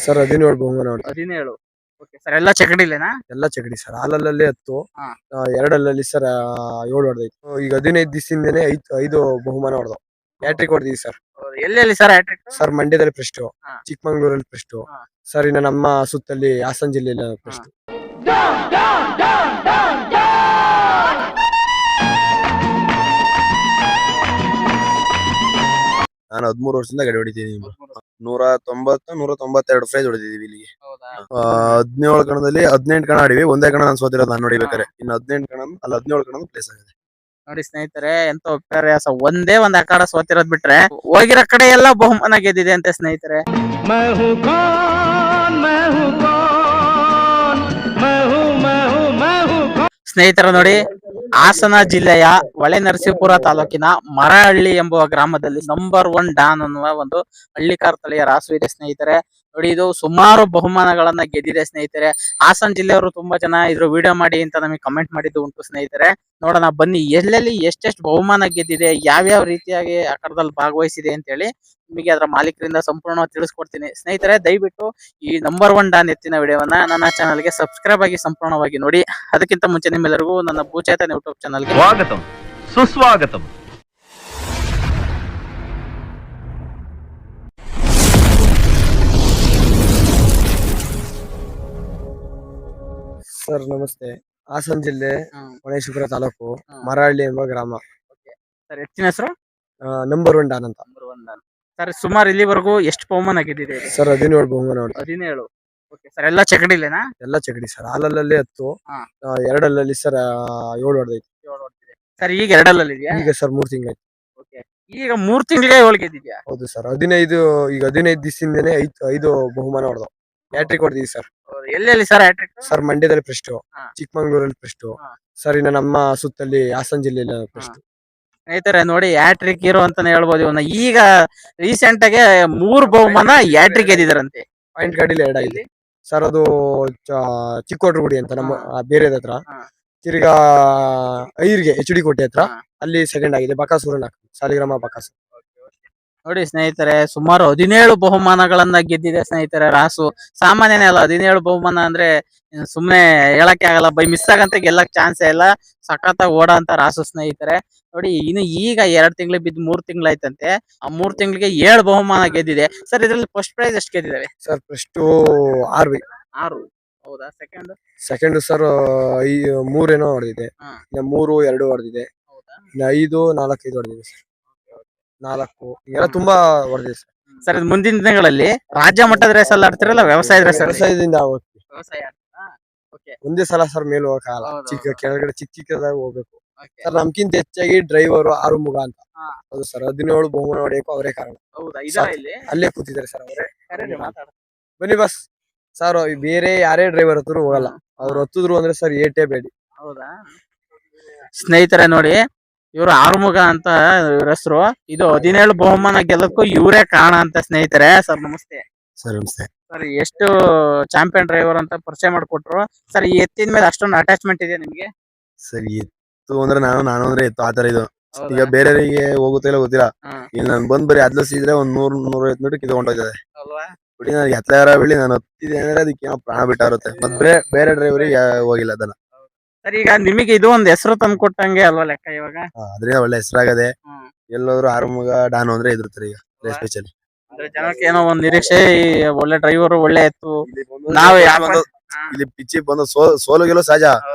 Sir 17 ಬಹುಮಾನ ಹೊಡೆದಿದೆ. 17. Okay sir, ಎಲ್ಲ ಚಕಡಿಲೇನಾ? ಎಲ್ಲ ಚಕಡಿ ಸರ್. ಹಾಲಲ್ಲಿ 10, ಹಾ. ಎರಡಲ್ಲಲ್ಲಿ ಸರ್ 7 ಹೊಡೆದೈತು. ಈಗ 15 ದಿವಸದಿಂದನೇ 5 ಬಹುಮಾನ ಹೊಡೆದವು. ಹ್ಯಾಟ್ರಿಕ್ ಹೊಡೆದಿವಿ ಸರ್. ಎಲ್ಲೆಲ್ಲಿ ಸರ್ ಹ್ಯಾಟ್ರಿಕ್? ಸರ್ ಮಂಡ್ಯದಲ್ಲಿ ಫಸ್ಟ್, ಹಾ. ಚಿಕ್ಕಮಂಗ್ಳೂರಲ್ಲಿ ಫಸ್ಟ್, ಹಾ. ಸರ್ ಇನ್ನು ನಮ್ಮ ಸುತ್ತಲ್ಲಿ ಹಾಸನ ಜಿಲ್ಲೆಯಲ್ಲಿ ಫಸ್ಟ್. ನಾನು 13 ವರ್ಷದಿಂದ ಗಾಡಿ ಹೊಡಿತೀನಿ. 190 192 ಪ್ರೈಸ್ ಹೊಡೆದಿದ್ದೀವಿ ಇಲ್ಲಿಗೆ. 17 ಕಣದಲ್ಲಿ 18 ಕಣ ಆಡಿವಿ. ಒಂದೇ ಕಣ ನಾನು ಸೋತಿರೋದು ನಾನು ನೋಡಿಬೇಕಾರೆ. ಇನ್ನು 18 ಕಣ ಅಲ್ಲ 17 ಕಣ ಪ್ಲೇಸ್ ಆಗಿದೆ. ನೋಡಿ ಸ್ನೇಹಿತರೆ, ಎಂತ ವಿಪರ್ಯಾಸ. ಒಂದೇ ಒಂದ್ ಅಖಾಡ ಸೋತಿರೋದ್ ಬಿಟ್ರೆ ಹೋಗಿರೋ ಕಡೆ ಎಲ್ಲ ಬಹುಮಾನ ಗೆದ್ದಿದೆ ಅಂತೆ ಸ್ನೇಹಿತರೆ. ಸ್ನೇಹಿತರ ನೋಡಿ, ಹಾಸನ ಜಿಲ್ಲೆಯ ಹೊಳೆನರಸೀಪುರ ತಾಲೂಕಿನ ಮರಹಳ್ಳಿ ಎಂಬುವ ಗ್ರಾಮದಲ್ಲಿ ನಂಬರ್ 1 ಡಾನ್ ಅನ್ನುವ ಒಂದು ಹಳ್ಳಿಕಾರ್ ತಳಿಯ ರಾಸು ಇದೆ ಸ್ನೇಹಿತರೆ. ನೋಡಿ, ಇದು ಸುಮಾರು ಬಹುಮಾನಗಳನ್ನ ಗೆದ್ದಿದೆ ಸ್ನೇಹಿತರೆ. ಹಾಸನ ಜಿಲ್ಲೆಯವರು ತುಂಬಾ ಜನ ಇದ್ರ ವಿಡಿಯೋ ಮಾಡಿ ಅಂತ ನಮಗೆ ಕಮೆಂಟ್ ಮಾಡಿದ್ದು ಉಂಟು ಸ್ನೇಹಿತರೆ. ನೋಡೋಣ ಬನ್ನಿ, ಎಲ್ಲೆಲ್ಲಿ ಎಷ್ಟೆಷ್ಟು ಬಹುಮಾನ ಗೆದ್ದಿದೆ, ಯಾವ್ಯಾವ ರೀತಿಯಾಗಿ ಆಟದಲ್ಲಿ ಭಾಗವಹಿಸಿದೆ ಅಂತ ಹೇಳಿ ನಿಮಗೆ ಅದರ ಮಾಲೀಕರಿಂದ ಸಂಪೂರ್ಣವಾಗಿ ತಿಳಿಸ್ಕೊಡ್ತೀನಿ ಸ್ನೇಹಿತರೆ. ದಯವಿಟ್ಟು ಈ ನಂಬರ್ 1 ಡಾನ್ ಎತ್ತಿನ ವಿಡಿಯೋವನ್ನ ನನ್ನ ಚಾನಲ್ಗೆ ಸಬ್ಸ್ಕ್ರೈಬ್ ಆಗಿ ಸಂಪೂರ್ಣವಾಗಿ ನೋಡಿ. ಅದಕ್ಕಿಂತ ಮುಂಚೆ ನಿಮ್ಮೆಲ್ಲರಿಗೂ ನನ್ನ ಭೂಚೇತನ ಯೂಟ್ಯೂಬ್ ಚಾನಲ್ಗೆ ಸ್ವಾಗತಂ ಸುಸ್ವಾಗತಂ. ಸರ್ ನಮಸ್ತೆ. ಹಾಸನ ಜಿಲ್ಲೆ ಹೊಳೆನರಸೀಪುರ ತಾಲೂಕು ಮರಹಳ್ಳಿ ಎಂಬ ಗ್ರಾಮ. ಸರ್ ಹೆಚ್ಚಿನ ಹೆಸರು ನಂಬರ್ 1 ಡಾನ್ ಅಂತ. ಸರ್ ಸುಮಾರು ಇಲ್ಲಿವರೆಗೂ ಎಷ್ಟು ಬಹುಮಾನ ಗೆದ್ದಿದೆ? ಸರ್ 17 ಬಹುಮಾನ ಹೊಡೆದಿದೆ. 17. ಓಕೆ ಸರ್, ಎಲ್ಲ ಚಕಡಿಲೇನಾ? ಎಲ್ಲ ಚಕಡಿ ಸರ್. ಹಾಲಲ್ಲಿ 10, ಎರಡಲ್ಲಲ್ಲಿ ಸರ್ 7 ಹೊಡೆದೈತು. ಸರ್ ಈಗ ಎರಡಲ್ಲಲ್ಲಿ ಇದೆಯಾ? ಈಗ ಸರ್ 3 ತಿಂಗಳಾಯ್ತು. ಓಕೆ, ಈಗ 3 ತಿಂಗಳಿಗೆ 7 ಗೆದ್ದಿದ್ಯಾ? ಹೌದು ಸರ್. 15 ದಿವಸದಿಂದನೇ 5 ಬಹುಮಾನ ಹೊಡೆದವು. ಹ್ಯಾಟ್ರಿಕ್ ಹೊಡೆದಿವಿ ಸರ್. ಎಲ್ಲೆಲ್ಲಿ ಸರ್ ಹ್ಯಾಟ್ರಿಕ್? ಸರ್ ಮಂಡ್ಯದಲ್ಲಿ ಫಸ್ಟ್, ಹಾ. ಚಿಕ್ಕಮಂಗ್ಳೂರಲ್ಲಿ ಫಸ್ಟ್, ಸರ್ ಇನ್ನು ನಮ್ಮ ಸುತ್ತಲ್ಲಿ ಹಾಸನ ಜಿಲ್ಲೆಯಲ್ಲಿ ಫಸ್ಟ್. ಸ್ನೇಹಿತರೆ ನೋಡಿ, ಹ್ಯಾಟ್ರಿಕ್ ಹೀರೋ ಅಂತಾನೆ ಹೇಳ್ಬೋದು ಇವನ್ನ. ಈಗ ರೀಸೆಂಟ್ ಆಗಿ 3 ಬಹುಮಾನ ಹ್ಯಾಟ್ರಿಕ್ ಗೆದ್ದಿದಾರಂತೆ. ಪಾಯಿಂಟ್ ಗಾಡಿಲಿ 2 ಆಗಿದೆ ಸರ್. ಅದು ಚಿಕ್ಕೋಟ್ರಗುಡಿ ಅಂತ ನಮ್ಮ ಬೇರೆ ಹತ್ರ. ತಿರ್ಗಾ ಐರ್ಗೆ HD ಕೋಟೆ ಹತ್ರ ಅಲ್ಲಿ ಸೆಕೆಂಡ್ ಆಗಿದೆ. ಬಕಾಸೂರನ ಸಾಲಿಗ್ರಾಮ ಬಕಾಸೂರ್. ನೋಡಿ ಸ್ನೇಹಿತರೆ, ಸುಮಾರು 17 ಬಹುಮಾನಗಳನ್ನ ಗೆದ್ದಿದೆ ಸ್ನೇಹಿತರೆ ರಾಸು. ಸಾಮಾನ್ಯನೇ ಅಲ್ಲ, 17 ಬಹುಮಾನ ಅಂದ್ರೆ ಸುಮ್ನೆ ಹೇಳಕ್ಕೆ ಆಗಲ್ಲ. ಬೈ ಮಿಸ್ ಆಗಂತ ಗೆಲ್ಲಕ್ ಚಾನ್ಸೇ ಇಲ್ಲ. ಸಖತ್ತಾಗಿ ಓಡ ಅಂತ ರಾಸು ಸ್ನೇಹಿತರೆ. ನೋಡಿ, ಇನ್ನು ಈಗ 2 ತಿಂಗಳು ಬಿದ್ದು 3 ತಿಂಗಳಾಯ್ತಂತೆ. ಆ 3 ತಿಂಗಳಿಗೆ 7 ಬಹುಮಾನ ಗೆದ್ದಿದೆ. ಸರ್ ಇದ್ರಲ್ಲಿ ಫಸ್ಟ್ ಪ್ರೈಸ್ ಎಷ್ಟು ಗೆದ್ದಿದ್ದಾವೆ? Sir first 6. ಹೌದಾ? ಸೆಕೆಂಡ್ ಸರ್ 3 ಏನೋ ಹೊಡೆದಿದೆ. ಇನ್ನು 3, 2 ಹೊಡೆದಿದೆ. ಇನ್ನು 5, 4, 5 ಹೊಡೆದಿದೆ ಸರ್. 4 ಎಲ್ಲ ತುಂಬಾ ಹೊಡೆದಿದೆ ಸರ್. ಸರ್ ಮುಂದಿನ ದಿನಗಳಲ್ಲಿ ರಾಜ್ಯ ಮಟ್ಟದ ರೇಸ್ ಅಲ್ಲಿ ಆಡ್ತಿರಲ್ಲ, ವ್ಯವಸಾಯದ ರೇಸ್? ವ್ಯವಸಾಯದಿಂದ ವ್ಯವಸಾಯ. ಒಂದೇ ಸಲ ಸರ್ ಮೇಲೆ ಹೋಗಕ್ಕಾಗಲ್ಲ. ಕೆಳಗಡೆ ಚಿಕ್ಕದಾಗ ಹೋಗ್ಬೇಕು ಸರ್. ನಮ್ಗಿಂತ ಹೆಚ್ಚಾಗಿ ಡ್ರೈವರ್ ಆರುಮುಗ ಅಂತ. ಹೌದು ಸರ್. 17 ಬಹುಮಾನ ಹೊಡೆಯಕ್ಕೂ ಅವರೇ ಕಾರಣ. ಅಲ್ಲೇ ಕೂತಿದ್ದಾರೆ ಸರ್ ಅವರೇ. ಬನ್ನಿ ಬಸ್ ಸರ್. ಬೇರೆ ಯಾರೇ ಡ್ರೈವರ್ ಹತ್ರ ಹೋಗಲ್ಲ. ಅವ್ರು ಹತ್ತಿದ್ರು ಅಂದ್ರೆ ಸರ್ ಏಟೇ ಬೇಡಿ. ಹೌದಾ? ಸ್ನೇಹಿತರೆ ನೋಡಿ, ಇವ್ರು ಆರುಮುಗ ಅಂತ ಇವ್ರ ಹೆಸರು. ಇದು 17 ಬಹುಮಾನ ಗೆಲ್ಲಕ್ಕೂ ಇವರೇ ಕಾರಣ ಅಂತ ಸ್ನೇಹಿತರೆ. ಸರ್ ನಮಸ್ತೆ. ಸರ್ ನಮಸ್ತೆ. ಸರ್ ಎಷ್ಟು ಚಾಂಪಿಯನ್ ಡ್ರೈವರ್ ಅಂತ ಪರಿಚಯ ಮಾಡಿಕೊಟ್ರು. ಸರ್ ಈ ಎತ್ತಿನ ಮೇಲೆ ಅಷ್ಟೊಂದು ಅಟ್ಯಾಚ್ಮೆಂಟ್ ಇದೆ ನಿಮ್ಗೆ? ಸರ್ ಎತ್ತು ಅಂದ್ರೆ ನಾನು ಅಂದ್ರೆ ಎತ್ತು ಆತರ ಇದು. ಈಗ ಬೇರೆಯವರಿಗೆ ಹೋಗುತ್ತಾ ಇಲ್ಲ ಗೊತ್ತಿಲ್ಲ. ಈಗ ನಾನು ಬಂದ್ ಬರೀ ಅದ್ಲಸಿದ್ರೆ 100-150 ಮೀಟರ್ ಕಿತ್ಕೊಂಡೋಗ್ತದೆ. ಬಿಡಿ ನಾನು ಎತ್ತಲಾರ ಬೆಳಿ ನಾನು ಹತ್ತಿದೆ ಅಂದ್ರೆ ಅದಕ್ಕೆ ಏನೋ ಪ್ರಾಣ ಬಿಟ್ಟಾರುತ್ತೆ. ಮತ್ತೆ ಬೇರೆ ಡ್ರೈವರಿಗೆ ಹೋಗಿಲ್ಲ ಅದನ್ನ. ಸರ್ ಈಗ ನಿಮಗೆ ಇದು ಒಂದು ಹೆಸರು ತಂದು ಕೊಟ್ಟಂಗೆ ಅಲ್ವಾ ಲೆಕ್ಕ ಇವಾಗ? ಅದ್ರಿಂದ ಒಳ್ಳೆ ಹೆಸರಾಗದೆ. ಎಲ್ಲೋದ್ರು ಆರುಮುಗ ಡಾನು ಅಂದ್ರೆ ಇದ್ರತಾರೆ ಈಗ ಸ್ಪೆಷಲಿ. ಜನಕ್ಕೆ ಏನೋ ಒಂದ್ ನಿರೀಕ್ಷೆ, ಒಳ್ಳೆ ಡ್ರೈವರ್, ಒಳ್ಳೆ ಎತ್ತು. ಇಲ್ಲಿ ಪಿಚ್ಚಿ ಬಂದು ಸೋಲುಗೆಲ್ಲ ಸಹಜ.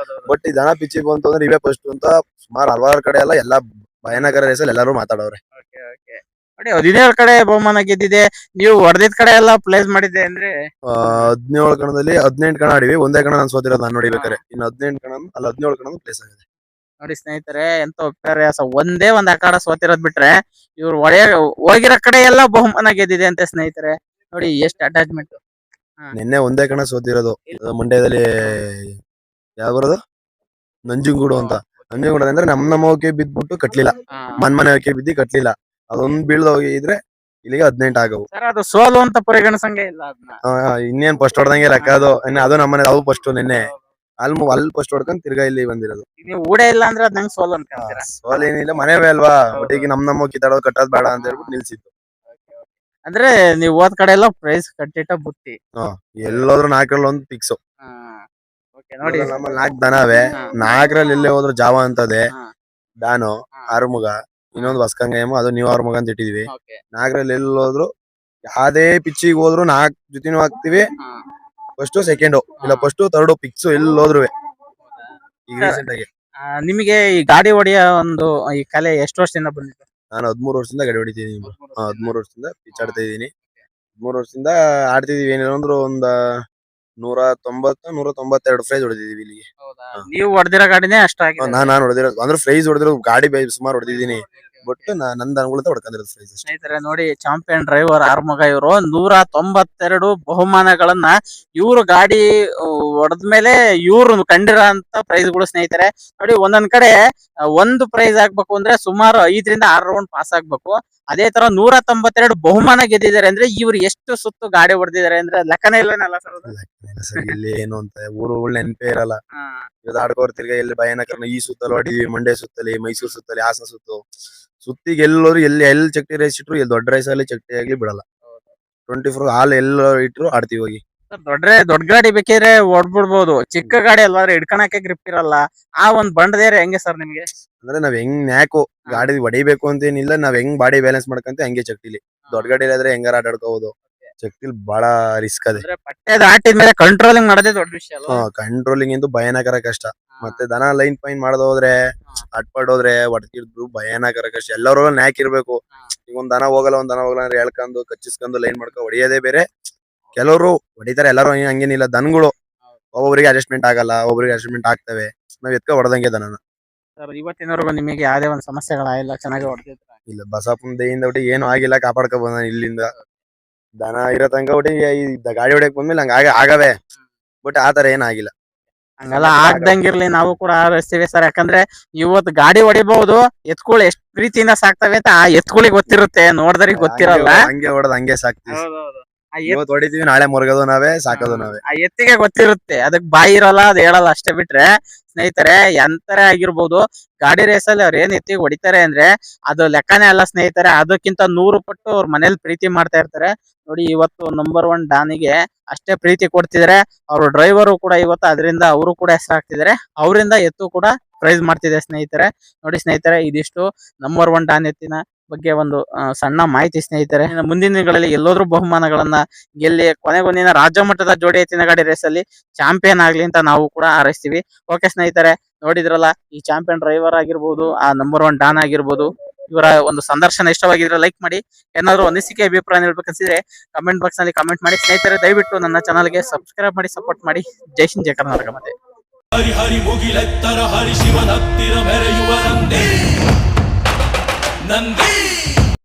ಬಟ್ ಈ ದನ ಪಿಚ್ಚಿ ಬಂತು ಅಂದ್ರೆ ಇವೇ ಫಸ್ಟ್ ಅಂತ ಸುಮಾರು ಹಲವಾರು ಕಡೆ ಎಲ್ಲ ಭಯನಗರ ರೇಸಲ್ಲಿ ಎಲ್ಲರೂ ಮಾತಾಡೋರೆ. ನೋಡಿ 17 ಕಡೆ ಬಹುಮಾನ ಗೆದ್ದಿದೆ. ನೀವು ಹೊಡೆದಿದ್ ಕಡೆ ಎಲ್ಲ ಪ್ಲೇಸ್ ಮಾಡಿದ್ದೆ ಅಂದ್ರೆ 17 ಕಣದಲ್ಲಿ 18 ಕಣ ಆಡಿವಿ. ಒಂದೇ ಕಣ ನಾನು ಸೋತಿರೋದು ನಾನು ನೋಡಿಬೇಕಾರೆ. ಇನ್ನು 18 ಕಣ ಅಲ್ಲ 17 ಕಣ ಪ್ಲೇಸ್ ಆಗಿದೆ. ನೋಡಿ ಸ್ನೇಹಿತರೆ, ಎಂತ ವಿಪರ್ಯಾಸ. ಒಂದೇ ಒಂದ್ ಅಖಾಡ ಸೋತಿರೋದ್ ಬಿಟ್ರೆ ಇವ್ರು ಹೋಗಿರೋ ಕಡೆ ಎಲ್ಲ ಬಹುಮಾನ ಗೆದ್ದಿದೆ ಅಂತೆ ಸ್ನೇಹಿತರೆ. ನೋಡಿ ಎಷ್ಟು ಅಟ್ಯಾಚ್ಮೆಂಟ್. ನಿನ್ನೆ ಒಂದೇ ಕಣ ಸೋತಿರೋದು. ಮಂಡ್ಯದಲ್ಲಿ ಯಾವ ಬರೋದು ನಂಜನಗೂಡು ಅಂತ. ನಂಜನಗೂಡು ಅಂದ್ರೆ ನಮ್ಮ ಹೋಗಿ ಬಿದ್ಬಿಟ್ಟು ಕಟ್ಲಿಲ್ಲ, ಮನೆ ಹೋಗಿ ಬಿದ್ದಿ ಕಟ್ಲಿಲ್ಲ. ಅದೊಂದು ಬೀಳ್ದ ಹೋಗಿದ್ರೆ ಇಲ್ಲಿಗೆ 18 ಆಗವು. ಅದು ಸೋಲು ಅಂತ ಪರಿಗಣಿಸಂಗೆ ಇಲ್ಲ ಅದನ್ನ. ಇನ್ನೇನ್ ಫಸ್ಟ್ ಹೊಡೆದಂಗೆ ಲೆಕ್ಕ ಅದು. ಅದು ನಮ್ಮನೆ ಅವು ಫಸ್ಟ್ ನಿನ್ನೆ ಅಲ್ಲಿ ಫಸ್ಟ್ ಹೊಡ್ಕೊಂಡ್ ತಿರ್ಗಾ ಇಲ್ಲಿ ಬಂದಿರೋದು. ನೀವು ಊಡೇ ಇಲ್ಲ ಅಂದ್ರೆ ಅದ್ ನಂಗೆ ಸೋಲು ಅಂತ. ಸೋಲ್ ಏನಿಲ್ಲ, ಮನೆವೇ ಅಲ್ವಾ. ಒಟ್ಟಿಗೆ ನಮ್ಮ ಕಿತ್ತಾಡೋದು ಕಟ್ಟೋದ್ ಬೇಡ ಅಂತ ಹೇಳ್ಬಿಟ್ಟು ನಿಲ್ಸಿತ್ತು. ಅಂದ್ರೆ ನೀವು ಹೋದ್ ಕಡೆ ಎಲ್ಲ ಪ್ರೈಸ್ ಕಟ್ಟಿಟ್ಟ ಬುತ್ತಿ. ಎಲ್ಲೋದ್ರು 4ರಲ್ಲಿ ಒಂದು ಫಿಕ್ಸ್. ಓಕೆ ನೋಡಿ. ನಮ್ಮಲ್ಲಿ 4 ದನವೇ. 4ರಲ್ಲಿ ಎಲ್ಲೇ ಹೋದ್ರು ಜಾವ ಅಂತದೆ, ಡಾನು, ಆರುಮುಗ, ಇನ್ನೊಂದು ಹೊಸ್ಕಂಗೇಮು, ಅದು ನೀವು ಆರುಮುಗ ಅಂತ ಇಟ್ಟಿದೀವಿ. 4ರಲ್ಲಿ ಎಲ್ಲಿ ಹೋದ್ರು ಯಾವ್ದೇ ಪಿಚ್ಚಿಗೆ ಹೋದ್ರು 4 ಜೊತೆನೂ ಹಾಕ್ತಿವಿ. ಫಸ್ಟ್ ಸೆಕೆಂಡ್ ಇಲ್ಲ ಫಸ್ಟ್ ಥರ್ಡ್ ಫಿಕ್ಸ್ ಎಲ್ಲಿ ಹೋದ್ರು. ಈಗ ರೀಸೆಂಟ್ ಆಗಿ ನಿಮಗೆ ಈ ಗಾಡಿ ಹೊಡೆಯ ಒಂದು ಈ ಕಲೆ ಎಷ್ಟು ವರ್ಷದಿಂದ ಬಂದಿದೆ? ನಾನು 13 ವರ್ಷದಿಂದ ಗಾಡಿ ಹೊಡಿತಿದ್ದೀನಿ. 13 ವರ್ಷದಿಂದ ಪಿಚ್ ಆಡ್ತಾ ಇದ್ದೀನಿ. 13 ವರ್ಷದಿಂದ ಆಡ್ತಿದೀವಿ. ಏನಿಲ್ಲ ಅಂದ್ರು ಒಂದ್ 192 ಪ್ರೈಸ್ ಹೊಡೆದಿದೀವಿ ಇಲ್ಲಿಗೆ. ನೀವು ಹೊಡೆದಿರೋ ಗಾಡಿನೇ ಅಷ್ಟಾಗಿದೆ? ನಾನು ಹೊಡೆದಿರೋದು ಅಂದ್ರೆ ಪ್ರೈಸ್ ಹೊಡೆದಿರೋ ಗಾಡಿ ಸುಮಾರು ಹೊಡೆದಿದ್ದೀನಿ. ಬಟ್ ನಂದು ಅನುಕೂಲತೆ ಹೊಡ್ಕೊಂಡಿರೋದು ಪ್ರೈಸ್. ಸ್ನೇಹಿತರೆ ನೋಡಿ, ಚಾಂಪಿಯನ್ ಡ್ರೈವರ್ ಆರ್ಮಗ ಇವರು 192 ಬಹುಮಾನಗಳನ್ನ ಇವ್ರು ಗಾಡಿ ಹೊಡೆದ್ಮೇಲೆ ಇವ್ರು ಕಂಡಿರೋ ಅಂತ ಪ್ರೈಸ್ ಗಳು. ಸ್ನೇಹಿತರೆ ನೋಡಿ, ಒಂದೊಂದ್ ಕಡೆ ಒಂದು ಪ್ರೈಸ್ ಆಗ್ಬೇಕು ಅಂದ್ರೆ ಸುಮಾರು 5ರಿಂದ 6 ರೌಂಡ್ ಪಾಸ್ ಆಗ್ಬೇಕು. ಅದೇ ತರ 192 ಬಹುಮಾನ ಗೆದ್ದಿದ್ದಾರೆ ಅಂದ್ರೆ ಇವ್ರು ಎಷ್ಟು ಸುತ್ತು ಗಾಡಿ ಹೊಡೆದಿದ್ದಾರೆ ಅಂದ್ರೆ ಲೆಕ್ಕನೇ ಇಲ್ಲನಲ್ಲ ಸರ್. ಇಲ್ಲಿ ಏನು ಅಂತ ಊರುಗಳು ನೆನಪೇ ಇರಲ್ಲ. ಇವತ್ತು ಆಡ್ಕೋರ್ ತಿರ್ಗಾ ಎಲ್ಲಿ ಭಯಾನಕರಣ ಈ ಸುತ್ತಲ್ಲಿ ಹೊಡಿದ್ವಿ, ಮಂಡ್ಯ ಸುತ್ತಲಿ, ಮೈಸೂರು ಸುತ್ತಲಿ, ಹಾಸನ ಸುತ್ತಿಗೆ ಎಲ್ಲೋರು ಎಲ್ಲಿ ಚಕ್ಟಿ ರೈಸ್ ಇಟ್ರು, ಎಲ್ಲಿ ದೊಡ್ಡ ರೈಸ್ ಅಲ್ಲಿ ಚಕ್ಟಿ ಆಗ್ಲಿ ಬಿಡಲ್ಲ. 24 ಹಾಲ್ ಎಲ್ಲ ಇಟ್ರು ಆಡ್ತೀವಿ ಹೋಗಿ. ದೊಡ್ಡ ಗಾಡಿ ಬೇಕಿದ್ರೆ ಹೊಡ್ಬಿಡ್ಬೋದು, ಚಿಕ್ಕ ಗಾಡಿ ಅಲ್ವಾದ್ರೆ ಹಿಡ್ಕೊಳಕ್ಕೆ ಗ್ರಿಪ್ ಇರಲ್ಲ. ಆ ಒಂದ್ ಬಂಡದೇರೆ ಹೆಂಗೆ ಸರ್ ನಿಮ್ಗೆ? ಅಂದ್ರೆ ನಾವ್ ಹೆಂಗ್ ನ್ಯಾಕು ಗಾಡಿ ಹೊಡಿಬೇಕು ಅಂತೇನಿಲ್ಲ, ನಾವ್ ಹೆಂಗ್ ಬಾಡಿ ಬ್ಯಾಲೆನ್ಸ್ ಮಾಡ್ಕಂತ ಹಂಗೆ ಚಕ್ಟಿಲಿ. ದೊಡ್ಡ ಗಾಡಿ ಆದ್ರೆ ಹೆಂಗಾರ ಆಟಾಡ್ಕೋಬಹುದು. ಚಕ್ಟಿಲಿ ಬಹಳ ರಿಸ್ಕ್ ಅದೇ. ಪಟ್ಟೆ ದಾಟಿದ್ಮೇಲೆ ಕಂಟ್ರೋಲಿಂಗ್ ಮಾಡೋದೇ ದೊಡ್ಡ ವಿಷಯ. ಕಂಟ್ರೋಲಿಂಗ್ ಇಂದು ಭಯಾನಕರ ಕಷ್ಟ. ಮತ್ತೆ ದನ ಲೈನ್ ಪೈನ್ ಮಾಡದೋದ್ರೆ, ಅಟ್ಪಡೋದ್ರೆ, ಹೊಡ್ತಿದ್ರು ಭಯಾನಕರ ಕಷ್ಟ. ಎಲ್ಲರೂ ನ್ಯಾಕ್ ಇರ್ಬೇಕು. ಈಗ ಒಂದ್ ದನ ಹೋಗಲ್ಲ ಅಂದ್ರೆ ಎಳ್ಕೊಂಡು ಕಚ್ಚಿಸ್ಕೊಂಡು ಲೈನ್ ಮಾಡ್ಕೊಂಡು ಹೊಡಿಯೋದೇ ಬೇರೆ. ಕೆಲವರು ಹೊಡಿತಾರೆ, ಎಲ್ಲರೂ ಹಂಗೇನಿಲ್ಲ. ದನಗಳು ಒಬ್ಬೊಬ್ಬರಿಗೆ ಅಡ್ಜಸ್ಟ್ಮೆಂಟ್ ಆಗಲ್ಲ, ಒಬ್ಬರಿಗೆ ಅಡ್ಜಸ್ಟ್ಮೆಂಟ್ ಆಗ್ತವೆ. ನಾವ್ ಎತ್ಕ ಹೊಡೆದಂಗೆ ದನನ. ಇವತ್ತಿನವರೆಗೂ ನಿಮಗೆ ಯಾವ್ದೇ ಒಂದು ಸಮಸ್ಯೆಗಳಾಗಿಲ್ಲ, ಚೆನ್ನಾಗಿ ಹೊಡೆದಿದ್ರ? ಇಲ್ಲ, ಬಸಪ್ಪನ ದಯಿಂದ ಒಟ್ಟಿಗೆ ಏನು ಆಗಿಲ್ಲ, ಕಾಪಾಡ್ಕೊ ಬಂದ ಇಲ್ಲಿಂದ. ದನ ಇರೋ ತನಕ ಒಟ್ಟಿಗೆ ಈ ಗಾಡಿ ಹೊಡಿಯಕ್ ಬಂದ್ಮೇಲೆ ಹಂಗ ಆಗವೆ. ಬಟ್ ಆತರ ಏನಾಗಿಲ್ಲ. ಹಂಗಲ್ಲ ಆಗ್ದಂಗಿರ್ಲಿ, ನಾವು ಕೂಡ ಆರಿಸ್ತೀವಿ ಸರ್. ಯಾಕಂದ್ರೆ ಇವತ್ತು ಗಾಡಿ ಹೊಡಿಬಹುದು, ಎತ್ಕೊಳ್ ಎಷ್ಟ್ ಪ್ರೀತಿಯಿಂದ ಸಾಕ್ತವೆ ಅಂತ ಆ ಎತ್ಕೊಳಿಗೆ ಗೊತ್ತಿರುತ್ತೆ, ನೋಡ್ದರಿಗೆ ಗೊತ್ತಿರಲ್ಲ. ಹಂಗೆ ಹೊಡೆದ್ ಹಂಗೆ ಸಾಕ್ತಿವಿ. ಇವತ್ತು ಹೊಡಿತೀವಿ, ನಾಳೆ ಮುರ್ಗೋದು ನಾವೇ, ಸಾಕೋದು ನಾವೇ. ಆ ಎತ್ತಿಗೆ ಗೊತ್ತಿರುತ್ತೆ, ಅದಕ್ ಬಾಯಿ ಇರಲ್ಲ, ಅದ್ ಹೇಳಲ್ಲ ಅಷ್ಟೇ. ಬಿಟ್ರೆ ಸ್ನೇಹಿತರೆ, ಎಂತರ ಆಗಿರ್ಬೋದು, ಗಾಡಿ ರೇಸಲ್ಲಿ ಅವ್ರ ಏನ್ ಎತ್ತಿಗೆ ಹೊಡಿತಾರೆ ಅಂದ್ರೆ ಅದು ಲೆಕ್ಕನೇ ಅಲ್ಲ ಸ್ನೇಹಿತರೆ. ಅದಕ್ಕಿಂತ 100 ಪಟ್ಟು ಅವ್ರ ಮನೇಲಿ ಪ್ರೀತಿ ಮಾಡ್ತಾ ಇರ್ತಾರೆ. ನೋಡಿ, ಇವತ್ತು ನಂಬರ್ 1 ಡಾನಿಗೆ ಅಷ್ಟೇ ಪ್ರೀತಿ ಕೊಡ್ತಿದ್ರೆ, ಅವ್ರ ಡ್ರೈವರು ಕೂಡ ಇವತ್ತು ಅದರಿಂದ ಅವರು ಕೂಡ ಹೆಸರಾಗ್ತಿದ್ದಾರೆ. ಅವರಿಂದ ಎತ್ತು ಕೂಡ ಪ್ರೈಸ್ ಮಾಡ್ತಿದೆ ಸ್ನೇಹಿತರೆ. ನೋಡಿ ಸ್ನೇಹಿತರೆ, ಇದಿಷ್ಟು ನಂಬರ್ 1 ಡಾನ್ ಎತ್ತಿನ ಬಗ್ಗೆ ಒಂದು ಸಣ್ಣ ಮಾಹಿತಿ ಸ್ನೇಹಿತರೆ. ಮುಂದಿನ ದಿನಗಳಲ್ಲಿ ಎಲ್ಲೋದ್ರೂ ಬಹುಮಾನಗಳನ್ನ ಗೆಲ್ಲಿ ಕೊನೆಗೊಂದಿನ ರಾಜ್ಯ ಮಟ್ಟದ ಜೋಡಿ ಎತ್ತಿನ ಗಾಡಿ ರೇಸಲ್ಲಿ ಚಾಂಪಿಯನ್ ಆಗ್ಲಿ ಅಂತ ನಾವು ಕೂಡ ಹಾರೈಸ್ತೀವಿ. ಓಕೆ ಸ್ನೇಹಿತರೆ, ನೋಡಿದ್ರಲ್ಲ, ಈ ಚಾಂಪಿಯನ್ ಡ್ರೈವರ್ ಆಗಿರ್ಬೋದು, ಆ ನಂಬರ್ 1 ಡಾನ್ ಆಗಿರ್ಬೋದು, ಇವರ ಒಂದು ಸಂದರ್ಶನ ಇಷ್ಟವಾಗಿದ್ರೆ ಲೈಕ್ ಮಾಡಿ. ಏನಾದ್ರು ಅನಿಸಿಕೆ ಅಭಿಪ್ರಾಯ ಹೇಳ್ಬೇಕಂತಿದ್ರೆ ಕಮೆಂಟ್ ಬಾಕ್ಸ್ ನಲ್ಲಿ ಕಮೆಂಟ್ ಮಾಡಿ. ಸ್ನೇಹಿತರೆ, ದಯವಿಟ್ಟು ನನ್ನ ಚಾನಲ್ಗೆ ಸಬ್ಸ್ಕ್ರೈಬ್ ಮಾಡಿ, ಸಪೋರ್ಟ್ ಮಾಡಿ. ಜೈ ಹಿಂದ್, ಜೈ ಕರ್ನಾಟಕ. ಮತ್ತೆ ಹರಿ ಮುಗಿಲೆತ್ತರ ಹರಿ ಶಿವನತ್ತಿರ ಮೆರೆಯುವ ನಂದಿ